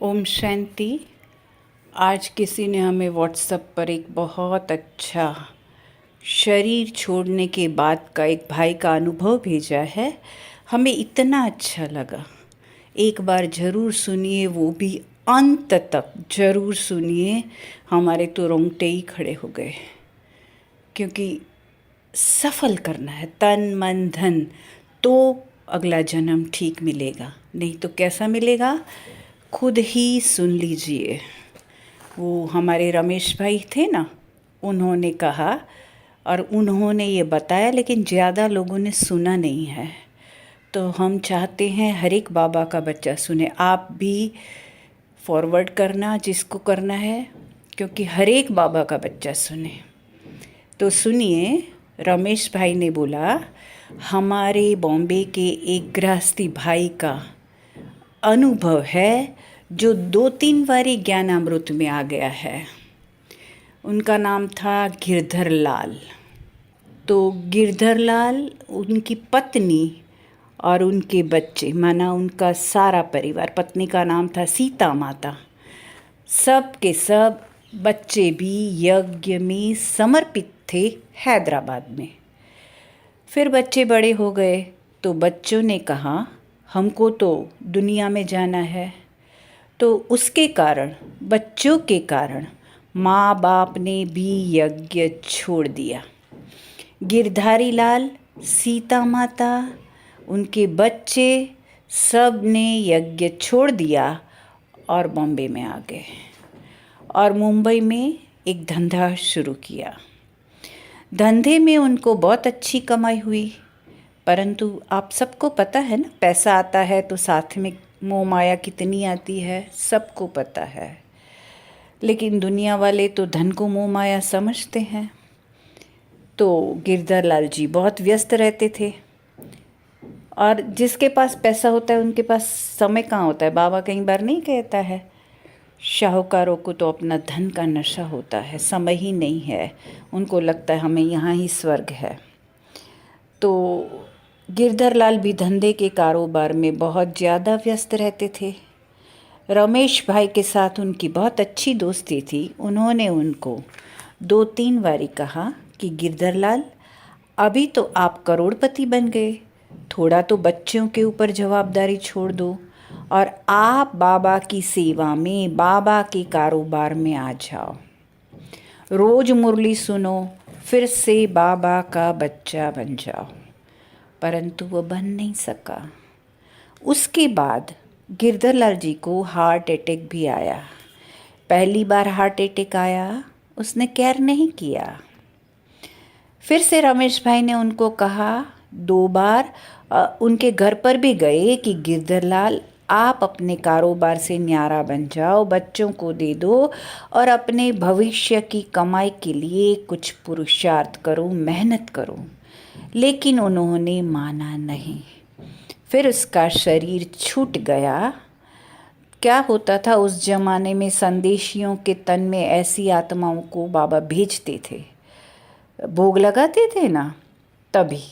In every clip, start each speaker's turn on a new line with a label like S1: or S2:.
S1: ओम शांति। आज किसी ने हमें व्हाट्सएप पर एक बहुत अच्छा शरीर छोड़ने के बाद का एक भाई का अनुभव भेजा है। हमें इतना अच्छा लगा। एक बार ज़रूर सुनिए, वो भी अंत तक ज़रूर सुनिए। हमारे तो रोंगटे ही खड़े हो गए, क्योंकि सफल करना है तन मन धन, तो अगला जन्म ठीक मिलेगा। नहीं तो कैसा मिलेगा, खुद ही सुन लीजिए। वो हमारे रमेश भाई थे ना, उन्होंने कहा और उन्होंने ये बताया, लेकिन ज़्यादा लोगों ने सुना नहीं है। तो हम चाहते हैं हर एक बाबा का बच्चा सुने। आप भी फॉरवर्ड करना जिसको करना है, क्योंकि हर एक बाबा का बच्चा सुने। तो सुनिए, रमेश भाई ने बोला हमारे बॉम्बे के एक गृहस्थी भाई का अनुभव है, जो 2-3 बारी ज्ञानामृत में आ गया है। उनका नाम था गिरधर लाल। तो गिरधर लाल, उनकी पत्नी और उनके बच्चे, माना उनका सारा परिवार, पत्नी का नाम था सीता माता, सब के सब बच्चे भी यज्ञ में समर्पित थे हैदराबाद में। फिर बच्चे बड़े हो गए तो बच्चों ने कहा हमको तो दुनिया में जाना है। तो उसके कारण, बच्चों के कारण, माँ बाप ने भी यज्ञ छोड़ दिया। गिरधारी लाल, सीता माता, उनके बच्चे, सब ने यज्ञ छोड़ दिया और बॉम्बे में आ गए और मुंबई में एक धंधा शुरू किया। धंधे में उनको बहुत अच्छी कमाई हुई, परंतु आप सबको पता है ना, पैसा आता है तो साथ में मोह माया कितनी आती है, सबको पता है। लेकिन दुनिया वाले तो धन को मोह माया समझते हैं। तो गिरधर लाल जी बहुत व्यस्त रहते थे, और जिसके पास पैसा होता है उनके पास समय कहाँ होता है। बाबा कई बार नहीं कहता है, शाहूकारों को तो अपना धन का नशा होता है, समय ही नहीं है। उनको लगता है हमें यहाँ ही स्वर्ग है। तो गिरधर लाल भी धंधे के कारोबार में बहुत ज़्यादा व्यस्त रहते थे। रमेश भाई के साथ उनकी बहुत अच्छी दोस्ती थी। उन्होंने उनको 2-3 बारी कहा कि गिरधर लाल, अभी तो आप करोड़पति बन गए, थोड़ा तो बच्चों के ऊपर जवाबदारी छोड़ दो और आप बाबा की सेवा में, बाबा के कारोबार में आ जाओ। रोज़ मुरली सुनो, फिर से बाबा का बच्चा बन जाओ। परंतु वो बन नहीं सका। उसके बाद गिरधर लाल जी को हार्ट अटैक भी आया। पहली बार हार्ट अटैक आया, उसने केयर नहीं किया। फिर से रमेश भाई ने उनको कहा 2 बार, उनके घर पर भी गए कि गिरधर लाल, आप अपने कारोबार से न्यारा बन जाओ, बच्चों को दे दो और अपने भविष्य की कमाई के लिए कुछ पुरुषार्थ करो, मेहनत करो। लेकिन उन्होंने माना नहीं। फिर उसका शरीर छूट गया। क्या होता था उस जमाने में, संदेशियों के तन में ऐसी आत्माओं को बाबा भेजते थे, भोग लगाते थे ना, तभी।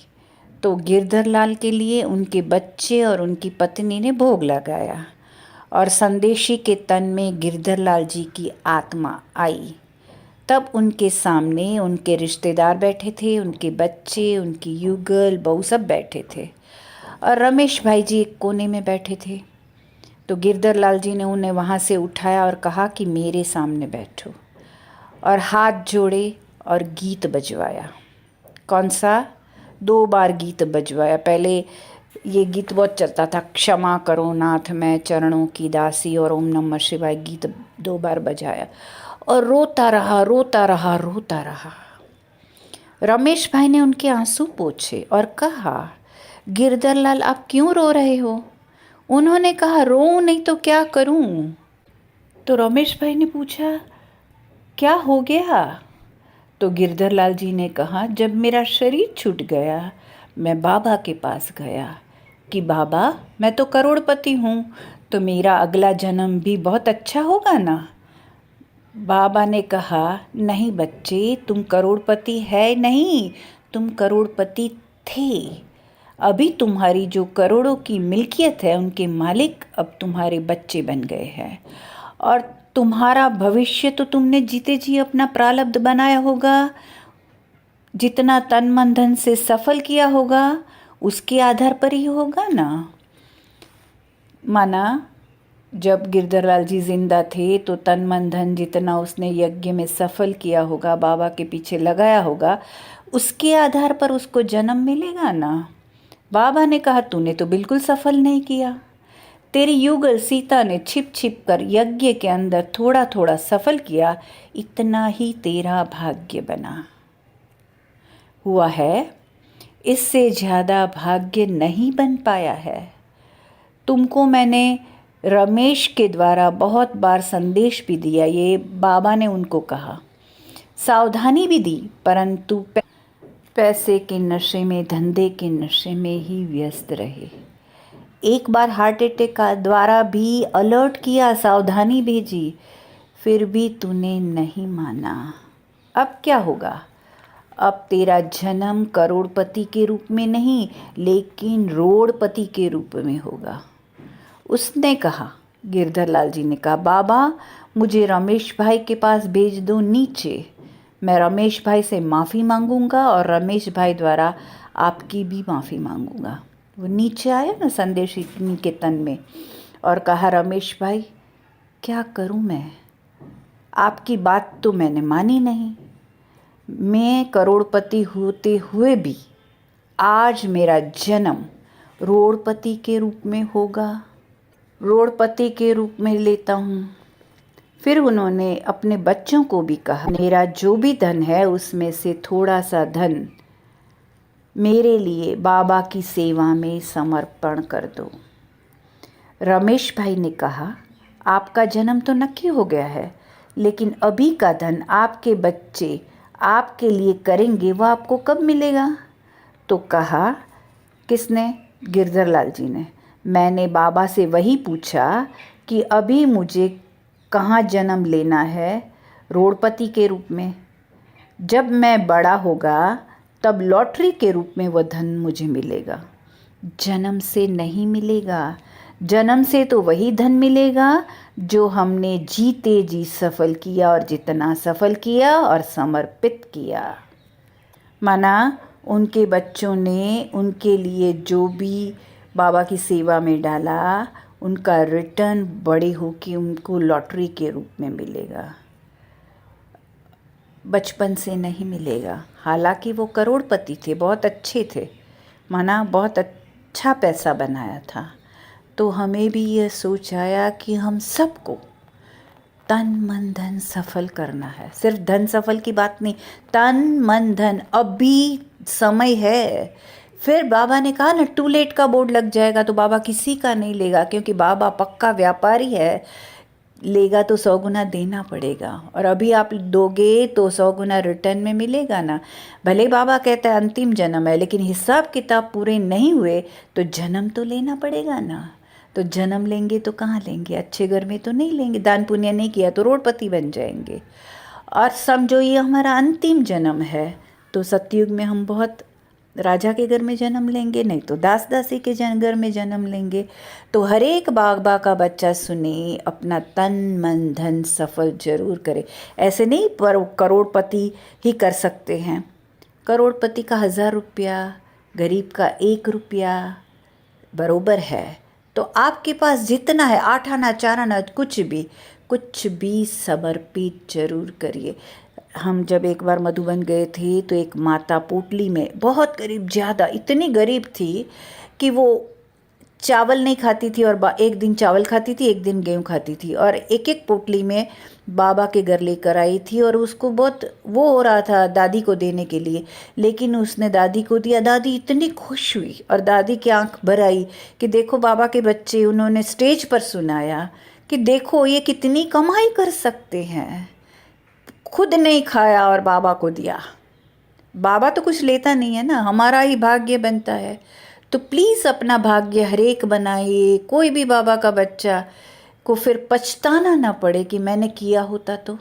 S1: तो गिरधर लाल के लिए उनके बच्चे और उनकी पत्नी ने भोग लगाया और संदेशी के तन में गिरधर लाल जी की आत्मा आई। तब उनके सामने उनके रिश्तेदार बैठे थे, उनके बच्चे, उनकी युगल बहू सब बैठे थे, और रमेश भाई जी एक कोने में बैठे थे। तो गिरधर लाल जी ने उन्हें वहाँ से उठाया और कहा कि मेरे सामने बैठो, और हाथ जोड़े और गीत बजवाया। कौन सा? 2 बार गीत बजवाया। पहले ये गीत बहुत चलता था, क्षमा करो नाथ मैं चरणों की दासी, और ओम नमः शिवाय गीत 2 बार बजाया, और रोता रहा रोता रहा रोता रहा। रमेश भाई ने उनके आंसू पोंछे और कहा, गिरधर लाल आप क्यों रो रहे हो? उन्होंने कहा, रो नहीं तो क्या करूं? तो रमेश भाई ने पूछा, क्या हो गया? तो गिरधर लाल जी ने कहा, जब मेरा शरीर छूट गया, मैं बाबा के पास गया कि बाबा मैं तो करोड़पति हूँ, तो मेरा अगला जन्म भी बहुत अच्छा होगा ना? बाबा ने कहा, नहीं बच्चे, तुम करोड़पति है नहीं, तुम करोड़पति थे। अभी तुम्हारी जो करोड़ों की मिल्कियत है उनके मालिक अब तुम्हारे बच्चे बन गए हैं। और तुम्हारा भविष्य तो तुमने जीते जी अपना प्रारब्ध बनाया होगा, जितना तन मन धन से सफल किया होगा उसके आधार पर ही होगा ना। माना जब गिरधरलाल जी जिंदा थे तो तन मन धन जितना उसने यज्ञ में सफल किया होगा, बाबा के पीछे लगाया होगा, उसके आधार पर उसको जन्म मिलेगा ना। बाबा ने कहा तूने तो बिल्कुल सफल नहीं किया, तेरी युगल सीता ने छिप छिप कर यज्ञ के अंदर थोड़ा थोड़ा सफल किया, इतना ही तेरा भाग्य बना हुआ है, इससे ज़्यादा भाग्य नहीं बन पाया है। तुमको मैंने रमेश के द्वारा बहुत बार संदेश भी दिया, ये बाबा ने उनको कहा, सावधानी भी दी, परंतु पैसे के नशे में, धंधे के नशे में ही व्यस्त रहे। एक बार हार्ट अटैक का द्वारा भी अलर्ट किया, सावधानी भेजी, फिर भी तूने नहीं माना। अब क्या होगा? अब तेरा जन्म करोड़पति के रूप में नहीं लेकिन रोड़पति के रूप में होगा। उसने कहा, गिरधरलाल जी ने कहा, बाबा मुझे रमेश भाई के पास भेज दो नीचे, मैं रमेश भाई से माफ़ी मांगूंगा और रमेश भाई द्वारा आपकी भी माफ़ी मांगूंगा। वो नीचे आया ना संदेश निकेतन में और कहा, रमेश भाई क्या करूं मैं, आपकी बात तो मैंने मानी नहीं, मैं करोड़पति होते हुए भी आज मेरा जन्म रोड़पति के रूप में होगा, रोड़पति के रूप में लेता हूँ। फिर उन्होंने अपने बच्चों को भी कहा, मेरा जो भी धन है उसमें से थोड़ा सा धन मेरे लिए बाबा की सेवा में समर्पण कर दो। रमेश भाई ने कहा, आपका जन्म तो नक्की हो गया है, लेकिन अभी का धन आपके बच्चे आपके लिए करेंगे, वो आपको कब मिलेगा? तो कहा, किसने? गिरधरलाल जी ने। मैंने बाबा से वही पूछा कि अभी मुझे कहाँ जन्म लेना है, रोड़पति के रूप में, जब मैं बड़ा होगा तब लॉटरी के रूप में वह धन मुझे मिलेगा, जन्म से नहीं मिलेगा। जन्म से तो वही धन मिलेगा जो हमने जीते जी सफल किया, और जितना सफल किया और समर्पित किया। माना उनके बच्चों ने उनके लिए जो भी बाबा की सेवा में डाला, उनका रिटर्न बड़े होकर उनको लॉटरी के रूप में मिलेगा, बचपन से नहीं मिलेगा। हालांकि वो करोड़पति थे, बहुत अच्छे थे, माना बहुत अच्छा पैसा बनाया था। तो हमें भी यह सोच आया कि हम सबको तन मन धन सफल करना है। सिर्फ धन सफल की बात नहीं, तन मन धन, अभी समय है। फिर बाबा ने कहा ना, टू लेट का बोर्ड लग जाएगा तो बाबा किसी का नहीं लेगा, क्योंकि बाबा पक्का व्यापारी है, लेगा तो 100 गुना देना पड़ेगा, और अभी आप दोगे तो 100 गुना रिटर्न में मिलेगा ना। भले बाबा कहता है अंतिम जन्म है, लेकिन हिसाब किताब पूरे नहीं हुए तो जन्म तो लेना पड़ेगा ना। तो जन्म लेंगे तो कहाँ लेंगे, अच्छे घर में तो नहीं लेंगे, दान पुण्य नहीं किया तो रोड़पति बन जाएंगे। और समझो ये हमारा अंतिम जन्म है, तो सतयुग में हम बहुत राजा के घर में जन्म लेंगे, नहीं तो दास दासी के घर में जन्म लेंगे। तो हर एक बाबा का बच्चा सुने, अपना तन मन धन सफल जरूर करे। ऐसे नहीं पर करोड़पति ही कर सकते हैं, करोड़पति का 1000 रुपया, गरीब का 1 रुपया बरोबर है। तो आपके पास जितना है, 8 आना 4 आना, कुछ भी समर्पित जरूर करिए। हम जब एक बार मधुबन गए थे तो एक माता पोटली में, बहुत गरीब, ज़्यादा इतनी गरीब थी कि वो चावल नहीं खाती थी, और एक दिन चावल खाती थी, एक दिन गेहूँ खाती थी, और एक एक पोटली में बाबा के घर लेकर आई थी। और उसको बहुत वो हो रहा था दादी को देने के लिए, लेकिन उसने दादी को दिया। दादी इतनी खुश हुई और दादी की आंख भर आई कि देखो बाबा के बच्चे, उन्होंने स्टेज पर सुनाया कि देखो ये कितनी कमाई कर सकते हैं, खुद नहीं खाया और बाबा को दिया। बाबा तो कुछ लेता नहीं है ना, हमारा ही भाग्य बनता है। तो प्लीज़ अपना भाग्य हर एक बनाइए, कोई भी बाबा का बच्चा को फिर पछताना ना पड़े कि मैंने किया होता तो।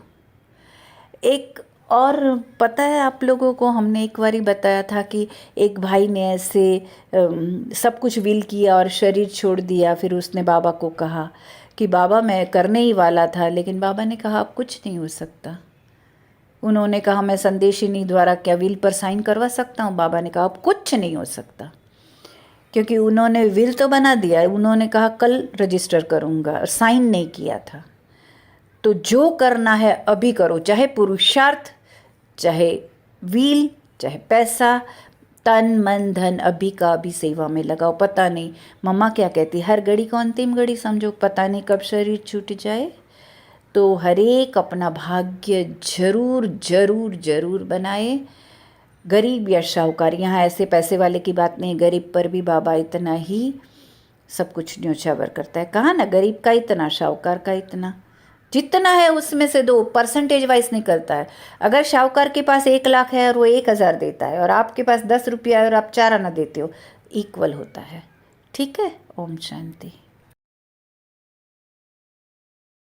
S1: एक और पता है आप लोगों को, हमने एक बारी बताया था कि एक भाई ने ऐसे सब कुछ विल किया और शरीर छोड़ दिया। फिर उसने बाबा को कहा कि बाबा मैं करने ही वाला था, लेकिन बाबा ने कहा अब कुछ नहीं हो सकता। उन्होंने कहा मैं संदेशिनी द्वारा क्या विल पर साइन करवा सकता हूँ? बाबा ने कहा अब कुछ नहीं हो सकता, क्योंकि उन्होंने विल तो बना दिया, उन्होंने कहा कल रजिस्टर करूँगा और साइन नहीं किया था। तो जो करना है अभी करो, चाहे पुरुषार्थ, चाहे व्हील, चाहे पैसा, तन मन धन अभी का अभी सेवा में लगाओ। पता नहीं मम्मा क्या कहती, हर घड़ी को अंतिम घड़ी समझो, पता नहीं कब शरीर छूट जाए। तो हर एक अपना भाग्य जरूर जरूर जरूर बनाए, गरीब या शाहूकार। यहाँ ऐसे पैसे वाले की बात नहीं, गरीब पर भी बाबा इतना ही सब कुछ न्योछावर करता है। कहा ना, गरीब का इतना, शाहूकार का इतना, जितना है उसमें से दो, परसेंटेज वाइज निकलता है। अगर शाहूकार के पास 1 लाख है और वो 1,000 देता है, और आपके पास 10 रुपया है और आप 4 आना देते हो, इक्वल होता है। ठीक है, ओम शांति।